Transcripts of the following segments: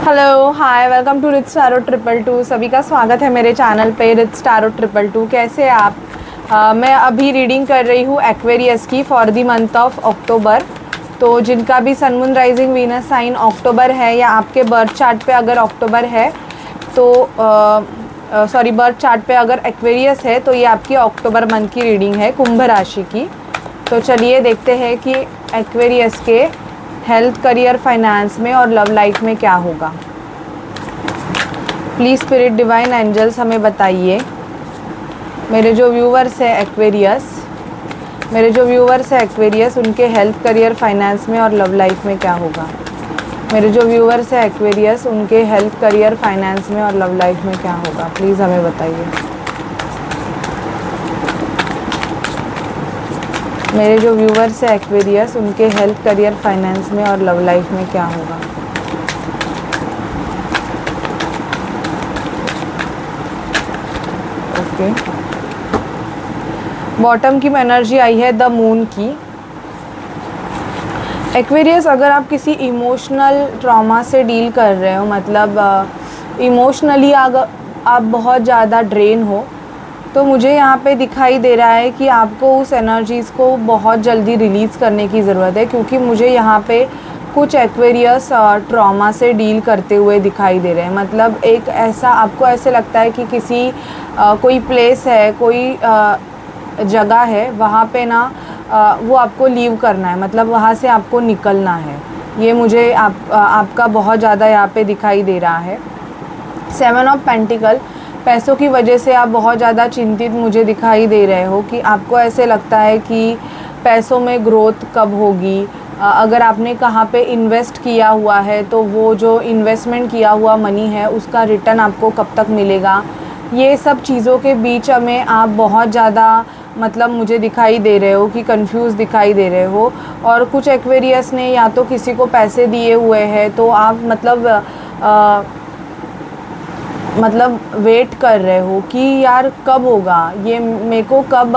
Hello hi welcome to Rich Staro triple two. सभी का स्वागत है मेरे चैनल पे रिच स्टारो ट्रिपल टू। कैसे हैं आप? मैं अभी रीडिंग कर रही हूँ एक्वेरियस की for the month of October. तो जिनका भी sun moon rising Venus sign October है या आपके बर्थ चार्ट पे अगर अक्टूबर है तो सॉरी बर्थ चार्ट पे अगर एक्वेरियस है तो ये आपकी अक्टूबर मंथ की रीडिंग है कुंभ राशि की। तो चलिए देखते हैं कि एक्वेरियस के हेल्थ, करियर, फाइनेंस में और लव लाइफ में क्या होगा। प्लीज़ स्पिरिट डिवाइन एंजल्स हमें बताइए। मेरे जो व्यूवर्स हैं एक्वेरियस उनके हेल्थ, करियर, फाइनेंस में और लव लाइफ में क्या होगा। मेरे जो व्यूवर्स हैं एक्वेरियस उनके हेल्थ, करियर, फाइनेंस में और लव लाइफ में क्या होगा, प्लीज़ हमें बताइए। मेरे जो व्यूवर्स हैं एक्वेरियस उनके हेल्थ, करियर, फाइनेंस में और लव लाइफ में क्या होगा। ओके, बॉटम की एनर्जी आई है द मून की। एक्वेरियस, अगर आप किसी इमोशनल ट्रॉमा से डील कर रहे हो, मतलब इमोशनली अगर आप बहुत ज़्यादा ड्रेन हो, तो मुझे यहाँ पे दिखाई दे रहा है कि आपको उस एनर्जीज़ को बहुत जल्दी रिलीज़ करने की ज़रूरत है, क्योंकि मुझे यहाँ पे कुछ एक्वेरियस ट्रॉमा से डील करते हुए दिखाई दे रहे हैं। मतलब एक ऐसा आपको ऐसे लगता है कि किसी कोई प्लेस है, कोई जगह है, वहाँ पे ना वो आपको लीव करना है, मतलब वहाँ से आपको निकलना है। ये मुझे आपका बहुत ज़्यादा यहाँ पे दिखाई दे रहा है। 7 ऑफ पेंटिकल, पैसों की वजह से आप बहुत ज़्यादा चिंतित मुझे दिखाई दे रहे हो कि आपको ऐसे लगता है कि पैसों में ग्रोथ कब होगी। अगर आपने कहाँ पे इन्वेस्ट किया हुआ है तो वो जो इन्वेस्टमेंट किया हुआ मनी है उसका रिटर्न आपको कब तक मिलेगा। ये सब चीज़ों के बीच में आप बहुत ज़्यादा मतलब मुझे दिखाई दे रहे हो कि कंफ्यूज दिखाई दे रहे हो। और कुछ एक्वेरियस ने या तो किसी को पैसे दिए हुए हैं, तो आप मतलब वेट कर रहे हो कि यार कब होगा ये, मेरे को कब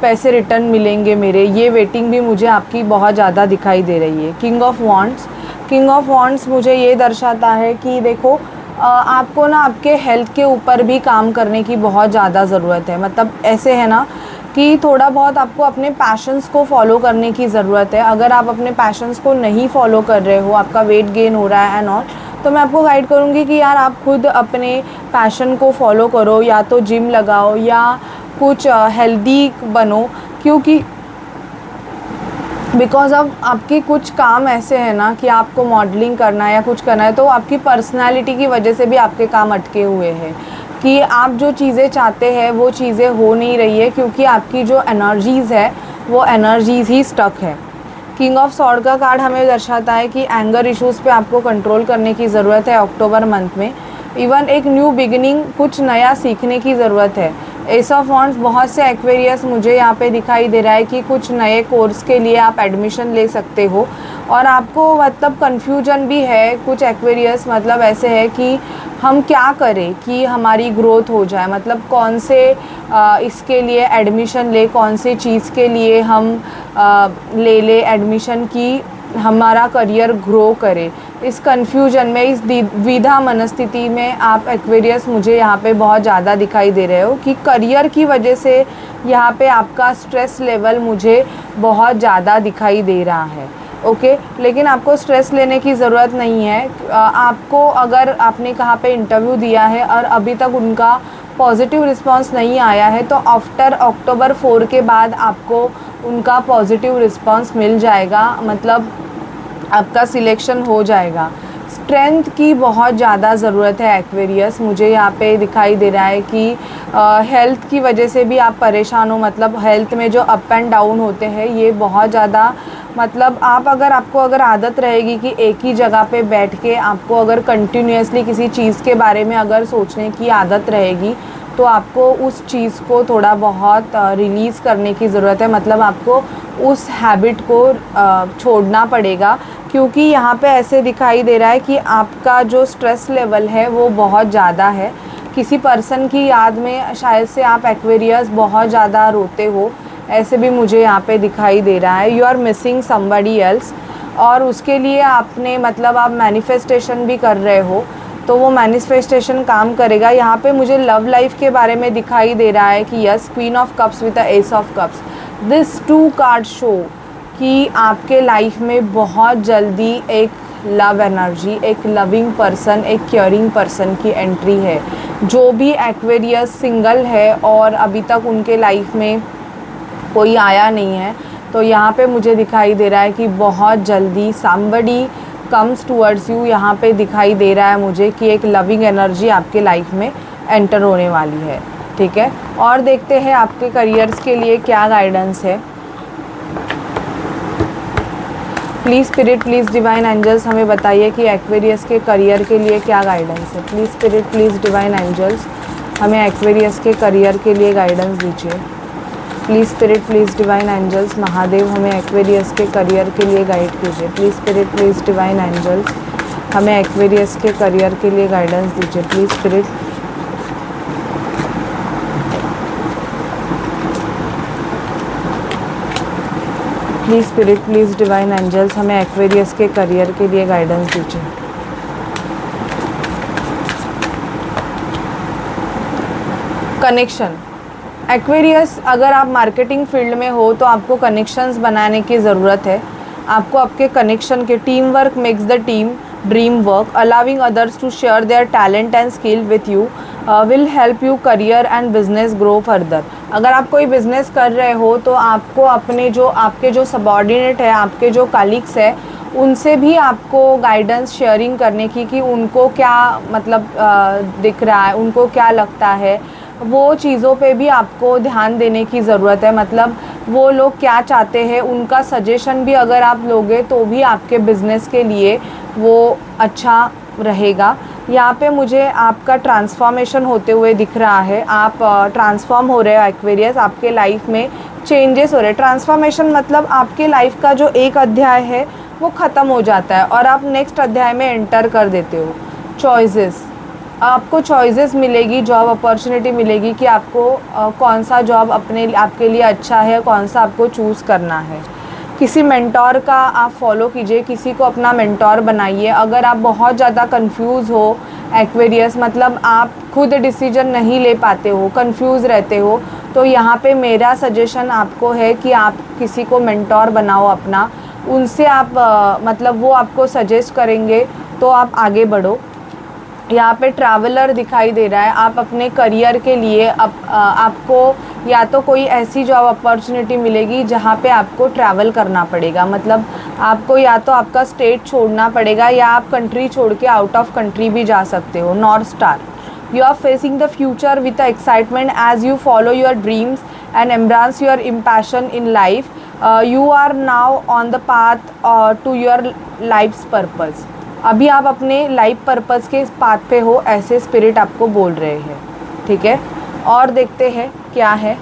पैसे रिटर्न मिलेंगे मेरे। ये वेटिंग भी मुझे आपकी बहुत ज़्यादा दिखाई दे रही है। किंग ऑफ वॉन्ड्स मुझे ये दर्शाता है कि देखो आपको ना आपके हेल्थ के ऊपर भी काम करने की बहुत ज़्यादा ज़रूरत है। मतलब ऐसे है ना कि थोड़ा बहुत आपको अपने पैशंस को फॉलो करने की ज़रूरत है। अगर आप अपने पैशंस को नहीं फॉलो कर रहे हो, आपका वेट गेन हो रहा है एंड ऑल, तो मैं आपको गाइड करूँगी कि यार आप खुद अपने पैशन को फॉलो करो, या तो जिम लगाओ या कुछ हेल्दी बनो। क्योंकि बिकॉज ऑफ आपके कुछ काम ऐसे हैं ना कि आपको मॉडलिंग करना है या कुछ करना है, तो आपकी पर्सनालिटी की वजह से भी आपके काम अटके हुए हैं कि आप जो चीज़ें चाहते हैं वो चीज़ें हो नहीं रही है, क्योंकि आपकी जो एनर्जीज़ है वो एनर्जीज़ ही स्टक है। किंग ऑफ सॉर्ड का कार्ड हमें दर्शाता है कि एंगर इश्यूज़ पे आपको कंट्रोल करने की ज़रूरत है अक्टूबर मंथ में। इवन एक न्यू बिगिनिंग, कुछ नया सीखने की ज़रूरत है। एस ऑफ वॉन्ड्स, बहुत से एक्वेरियस मुझे यहाँ पे दिखाई दे रहा है कि कुछ नए कोर्स के लिए आप एडमिशन ले सकते हो और आपको मतलब कन्फ्यूजन भी है। कुछ एक्वेरियस मतलब ऐसे है कि हम क्या करें कि हमारी ग्रोथ हो जाए, मतलब कौन से इसके लिए एडमिशन ले, कौन से चीज़ के लिए हम ले एडमिशन की हमारा करियर ग्रो करे। इस कन्फ्यूजन में, इस द्विधा मनस्थिति में आप एक्वेरियस मुझे यहाँ पे बहुत ज़्यादा दिखाई दे रहे हो कि करियर की वजह से यहाँ पे आपका स्ट्रेस लेवल मुझे बहुत ज़्यादा दिखाई दे रहा है। ओके, लेकिन आपको स्ट्रेस लेने की ज़रूरत नहीं है। आपको अगर आपने कहाँ पे इंटरव्यू दिया है और अभी तक उनका पॉजिटिव रिस्पांस नहीं आया है, तो आफ्टर अक्टूबर 4 के बाद आपको उनका पॉजिटिव रिस्पांस मिल जाएगा, मतलब आपका सिलेक्शन हो जाएगा। स्ट्रेंथ की बहुत ज़्यादा ज़रूरत है एक्वेरियस, मुझे यहाँ पे दिखाई दे रहा है कि हेल्थ की वजह से भी आप परेशान हो। मतलब हेल्थ में जो अप एंड डाउन होते हैं ये बहुत ज़्यादा, मतलब आपको अगर आदत रहेगी कि एक ही जगह पे बैठ के आपको अगर कंटिन्यूसली किसी चीज़ के बारे में अगर सोचने की आदत रहेगी, तो आपको उस चीज़ को थोड़ा बहुत रिलीज़ करने की ज़रूरत है। मतलब आपको उस हैबिट को छोड़ना पड़ेगा, क्योंकि यहाँ पे ऐसे दिखाई दे रहा है कि आपका जो स्ट्रेस लेवल है वो बहुत ज़्यादा है। किसी पर्सन की याद में शायद से आप एक्वेरियस बहुत ज़्यादा रोते हो, ऐसे भी मुझे यहाँ पे दिखाई दे रहा है। You are missing somebody else. और उसके लिए आपने मतलब आप मैनिफेस्टेशन भी कर रहे हो, तो वो मैनिफेस्टेशन काम करेगा। यहाँ पे मुझे लव लाइफ के बारे में दिखाई दे रहा है कि yes, queen of cups with the ace of cups, this two card show कि आपके लाइफ में बहुत जल्दी एक लव एनर्जी, एक लविंग पर्सन, एक केयरिंग पर्सन की एंट्री है। जो भी एक्वेरियस सिंगल है और अभी तक उनके लाइफ में कोई आया नहीं है, तो यहाँ पे मुझे दिखाई दे रहा है कि बहुत जल्दी somebody कम्स टूवर्ड्स यू। यहाँ पे दिखाई दे रहा है मुझे कि एक लविंग एनर्जी आपके लाइफ में एंटर होने वाली है। ठीक है, और देखते हैं आपके करियर्स के लिए क्या गाइडेंस है। Please spirit, please divine angels हमें बताइए कि एक्वेरियस के करियर के लिए क्या गाइडेंस है। Please spirit, please divine angels हमें एक्वेरियस के करियर के लिए गाइडेंस दीजिए। Please spirit, please divine angels Mahadev हमें एक्वेरियस के करियर के लिए गाइड कीजिए। Please spirit, please divine angels हमें एक्वेरियस के करियर के लिए गाइडेंस दीजिए। Please spirit, please spirit, please divine angels हमें एक्वेरियस के करियर के लिए गाइडेंस दीजिए। कनेक्शन, एक्वेरियस अगर आप मार्केटिंग फील्ड में हो तो आपको कनेक्शंस बनाने की ज़रूरत है। आपको आपके कनेक्शन के, team work makes the team dream work, allowing others to share their talent and skill with you will help you career and business grow further. अगर आप कोई बिजनेस कर रहे हो तो आपको अपने जो आपके जो सबॉर्डिनेट है, आपके जो कलीग्स है, उनसे भी आपको गाइडेंस शेयरिंग करने की कि उनको क्या मतलब दिख रहा है, उनको क्या लगता है, वो चीज़ों पे भी आपको ध्यान देने की ज़रूरत है। मतलब वो लोग क्या चाहते हैं, उनका सजेशन भी अगर आप लोगे तो भी आपके बिज़नेस के लिए वो अच्छा रहेगा। यहाँ पे मुझे आपका ट्रांसफॉर्मेशन होते हुए दिख रहा है। आप ट्रांसफॉर्म हो रहे हो एक्वेरियस, आपके लाइफ में चेंजेस हो रहे हैं। ट्रांसफॉर्मेशन मतलब आपके लाइफ का जो एक अध्याय है वो ख़त्म हो जाता है और आप नेक्स्ट अध्याय में एंटर कर देते हो। चॉइसेस, आपको चॉइसेस मिलेगी, जॉब अपॉर्चुनिटी मिलेगी कि आपको कौन सा जॉब अपने आपके लिए अच्छा है, कौन सा आपको चूज़ करना है। किसी मेंटोर का आप फॉलो कीजिए, किसी को अपना मेंटोर बनाइए। अगर आप बहुत ज़्यादा कंफ्यूज हो एक्वेरियस, मतलब आप खुद डिसीजन नहीं ले पाते हो, कंफ्यूज रहते हो, तो यहाँ पे मेरा सजेशन आपको है कि आप किसी को मेंटोर बनाओ अपना। उनसे आप मतलब वो आपको सजेस्ट करेंगे तो आप आगे बढ़ो। यहाँ पे ट्रैवलर दिखाई दे रहा है। आप अपने करियर के लिए आपको या तो कोई ऐसी जॉब अपॉर्चुनिटी मिलेगी जहाँ पे आपको ट्रैवल करना पड़ेगा, मतलब आपको या तो आपका स्टेट छोड़ना पड़ेगा या आप कंट्री छोड़ के आउट ऑफ कंट्री भी जा सकते हो। North Star, you are facing the future with excitement as you follow your dreams and embrace your impassion in life. You are now on the path to your life's purpose. अभी आप अपने life purpose के path पे हो, ऐसे spirit आपको बोल रहे हैं। ठीक है, और देखते हैं क्या है।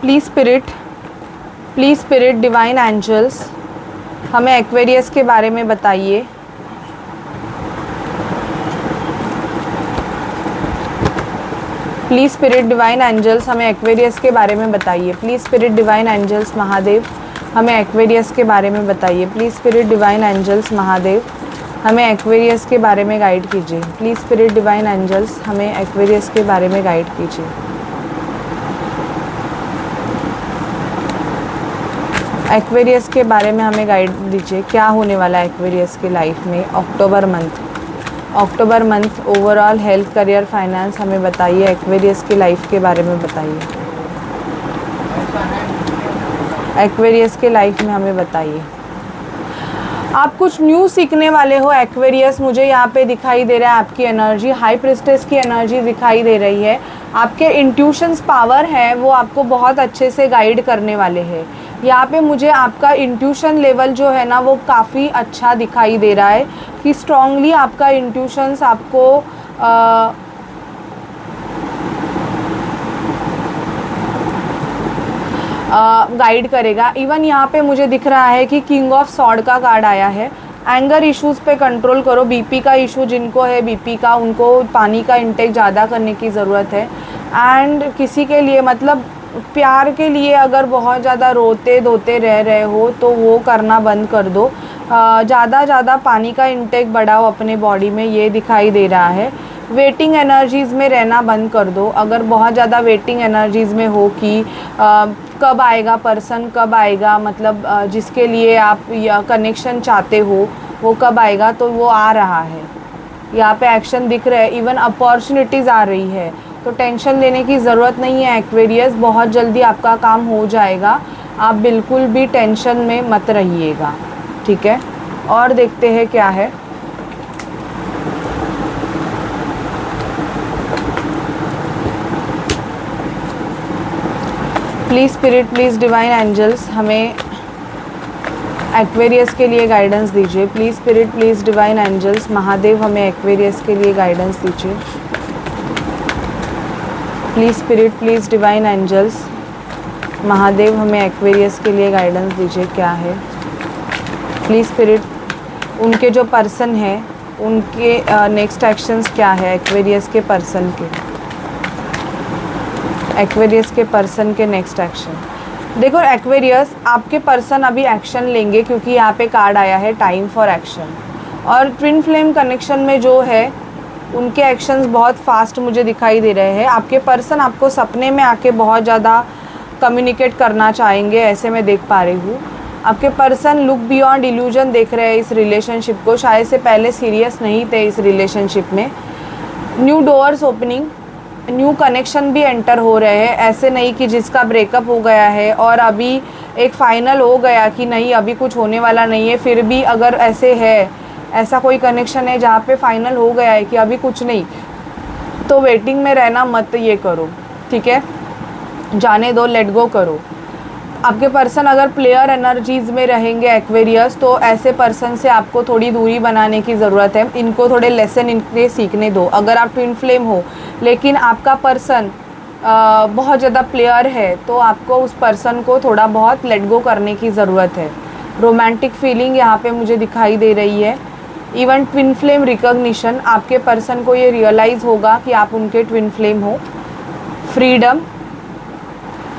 प्लीज़ स्पिरिट डिवाइन एंजल्स हमें एक्वेरियस के बारे में बताइए। प्लीज़ स्पिरिट डिवाइन एंजल्स हमें एक्वेरियस के बारे में बताइए। Please spirit divine angels Mahadev हमें एक्वेरियस के बारे में बताइए। Please spirit divine angels Mahadev हमें एक्वेरियस के बारे में गाइड कीजिए। प्लीज़ स्पिरिट डिवाइन एंजल्स हमें एक्वेरियस के बारे में गाइड कीजिए। एक्वेरियस के बारे में हमें गाइड दीजिए, क्या होने वाला है एक्वेरियस के लाइफ में October month overall health, career, finance हमें बताइए। एक्वेरियस की लाइफ के बारे में बताइए। एक्वेरियस के लाइफ में हमें बताइए। आप कुछ न्यू सीखने वाले हो एक्वेरियस, मुझे यहाँ पे दिखाई दे रहा है। आपकी एनर्जी हाई प्रिस्टेस की एनर्जी दिखाई दे रही है। आपके इंट्यूशंस पावर है वो आपको बहुत अच्छे से गाइड करने वाले हैं। यहाँ पे मुझे आपका इंट्यूशन लेवल जो है ना वो काफ़ी अच्छा दिखाई दे रहा है कि स्ट्रांगली आपका इंट्यूशंस आपको गाइड करेगा। इवन यहाँ पे मुझे दिख रहा है कि किंग ऑफ सॉर्ड का कार्ड आया है। एंगर इश्यूज़ पे कंट्रोल करो। बीपी का इशू जिनको है, बीपी का, उनको पानी का इंटेक ज़्यादा करने की ज़रूरत है। एंड किसी के लिए मतलब प्यार के लिए अगर बहुत ज़्यादा रोते धोते रह रहे हो तो वो करना बंद कर दो। ज़्यादा पानी का इंटेक बढ़ाओ अपने बॉडी में, ये दिखाई दे रहा है। वेटिंग एनर्जीज़ में रहना बंद कर दो। अगर बहुत ज़्यादा वेटिंग एनर्जीज़ में हो कि कब आएगा पर्सन, कब आएगा, मतलब जिसके लिए आप या कनेक्शन चाहते हो वो कब आएगा, तो वो आ रहा है। यहाँ पे एक्शन दिख रहा है। इवन अपॉर्चुनिटीज़ आ रही है, तो टेंशन लेने की ज़रूरत नहीं है एक्वेरियस। बहुत जल्दी आपका काम हो जाएगा, आप बिल्कुल भी टेंशन में मत रहिएगा, ठीक है। और देखते हैं क्या है। Please spirit, please divine angels हमें एक्वेरियस के लिए गाइडेंस दीजिए। Please spirit, please divine angels, Mahadev हमें एक्वेरियस के लिए गाइडेंस दीजिए। Please spirit, please divine angels, Mahadev हमें एक्वेरियस के लिए गाइडेंस दीजिए। क्या है प्लीज़ स्पिरिट, उनके जो पर्सन है उनके नेक्स्ट एक्शंस क्या है एक्वेरियस के पर्सन के, एक्वेरियस के पर्सन के नेक्स्ट एक्शन। देखो एक्वेरियस, आपके पर्सन अभी एक्शन लेंगे क्योंकि यहाँ पे कार्ड आया है टाइम फॉर एक्शन। और ट्विन फ्लेम कनेक्शन में जो है उनके एक्शंस बहुत फास्ट मुझे दिखाई दे रहे हैं। आपके पर्सन आपको सपने में आके बहुत ज़्यादा कम्युनिकेट करना चाहेंगे, ऐसे मैं देख पा रही हूँ। आपके पर्सन लुक बियॉन्ड इल्यूजन देख रहे हैं इस रिलेशनशिप को, शायद से पहले सीरियस नहीं थे इस रिलेशनशिप में। New doors opening, new connection भी एंटर हो रहे हैं। ऐसे नहीं कि जिसका ब्रेकअप हो गया है और अभी एक फाइनल हो गया कि नहीं अभी कुछ होने वाला नहीं है, फिर भी अगर ऐसे है, ऐसा कोई कनेक्शन है जहाँ पे फाइनल हो गया है कि अभी कुछ नहीं, तो वेटिंग में रहना मत ये करो, ठीक है, जाने दो, लेट गो करो। आपके पर्सन अगर प्लेयर एनर्जीज़ में रहेंगे एक्वेरियस, तो ऐसे पर्सन से आपको थोड़ी दूरी बनाने की ज़रूरत है। इनको थोड़े लेसन इनके सीखने दो। अगर आप ट्विन फ्लेम हो लेकिन आपका पर्सन बहुत ज़्यादा प्लेयर है, तो आपको उस पर्सन को थोड़ा बहुत लेट गो करने की ज़रूरत है। रोमांटिक फीलिंग यहाँ पे मुझे दिखाई दे रही है। इवन ट्विन फ्लेम रिकॉग्निशन, आपके पर्सन को ये रियलाइज़ होगा कि आप उनके ट्विन फ्लेम हो। फ्रीडम,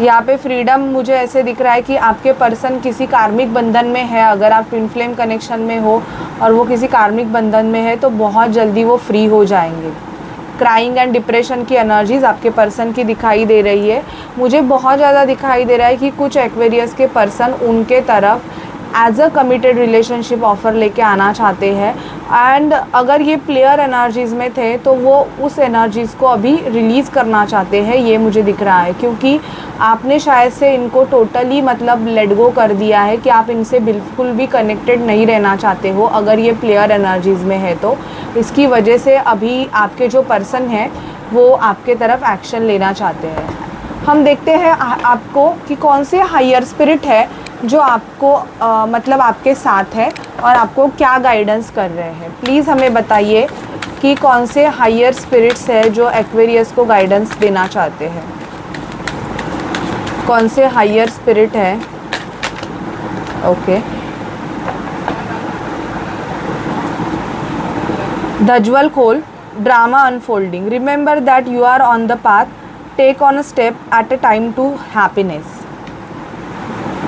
यहाँ पे फ्रीडम मुझे ऐसे दिख रहा है कि आपके पर्सन किसी कार्मिक बंधन में है। अगर आप ट्विन फ्लेम कनेक्शन में हो और वो किसी कार्मिक बंधन में है तो बहुत जल्दी वो फ्री हो जाएंगे। क्राइंग एंड डिप्रेशन की एनर्जीज आपके पर्सन की दिखाई दे रही है। मुझे बहुत ज़्यादा दिखाई दे रहा है कि कुछ एक्वेरियस के पर्सन उनके तरफ as a committed relationship offer लेके आना चाहते हैं। एंड अगर ये प्लेयर एनर्जीज़ में थे तो वो उस एनर्जीज़ को अभी रिलीज़ करना चाहते हैं, ये मुझे दिख रहा है। क्योंकि आपने शायद से इनको टोटली मतलब लेट गो कर दिया है कि आप इनसे बिल्कुल भी कनेक्टेड नहीं रहना चाहते हो, अगर ये प्लेयर एनर्जीज़ में है तो। इसकी वजह से अभी आपके जो पर्सन हैं वो आपके तरफ एक्शन लेना चाहते हैं। हम देखते हैं आपको कि कौन से हायर स्पिरिट है जो आपको मतलब आपके साथ है और आपको क्या गाइडेंस कर रहे हैं। प्लीज़ हमें बताइए कि कौन से हायर स्पिरिट्स है जो एक्वेरियस को गाइडेंस देना चाहते हैं। कौन से हायर स्पिरिट है? ओके, धज्वल खोल, drama unfolding, remember that you are on the path, take on a step at a time to happiness.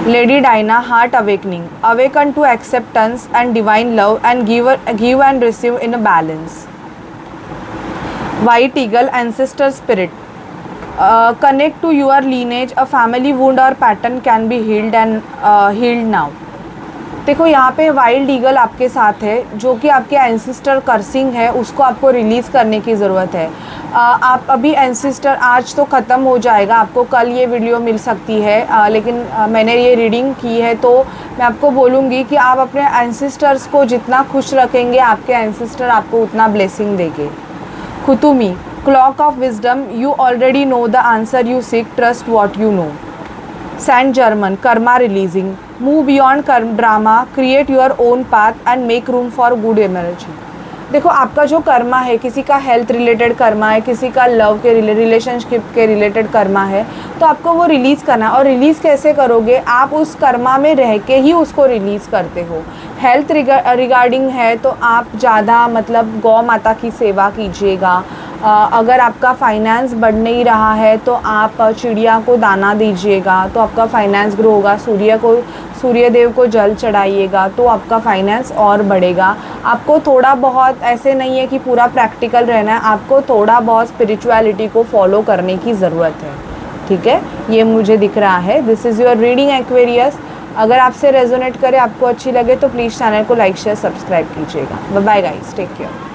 Lady Dinah, heart awakening, awaken to acceptance and divine love and give and receive in a balance. White eagle, ancestor spirit, connect to your lineage, a family wound or pattern can be healed and healed now. देखो यहाँ पे wild eagle आपके साथ है, जो कि आपके ancestor cursing है उसको आपको रिलीज़ करने की ज़रूरत है। आप अभी एंसिस्टर आज तो ख़त्म हो जाएगा, आपको कल ये वीडियो मिल सकती है, लेकिन मैंने ये रीडिंग की है तो मैं आपको बोलूँगी कि आप अपने एंसिस्टर्स को जितना खुश रखेंगे आपके एंसिस्टर आपको उतना ब्लेसिंग देंगे। खुतुमी, clock of wisdom, you already know the answer you seek, trust what you know. Saint Germain, karma releasing, move beyond drama, create your own path and make room for good energy. देखो आपका जो कर्मा है, किसी का health related Karma है, किसी का love के रिलेशनशिप के रिलेटेड कर्मा है, तो आपको वो रिलीज़ करना है। और रिलीज़ कैसे करोगे, आप उस कर्मा में रह के ही उसको रिलीज़ करते हो। हेल्थ रिगार्डिंग है तो आप ज़्यादा मतलब गौ माता की सेवा कीजिएगा। अगर आपका फाइनेंस बढ़ नहीं रहा है तो आप चिड़िया को दाना दीजिएगा, तो आपका फाइनेंस ग्रो होगा। सूर्य देव को जल चढ़ाइएगा तो आपका फाइनेंस और बढ़ेगा। आपको थोड़ा बहुत, ऐसे नहीं है कि पूरा प्रैक्टिकल रहना है, आपको थोड़ा बहुत स्पिरिचुअलिटी को फॉलो करने की ज़रूरत है। ठीक है, ये मुझे दिख रहा है। This is your reading Aquarius. अगर आपसे रेजोनेट करे, आपको अच्छी लगे तो प्लीज़ चैनल को लाइक शेयर सब्सक्राइब कीजिएगा। Bye bye guys, take care.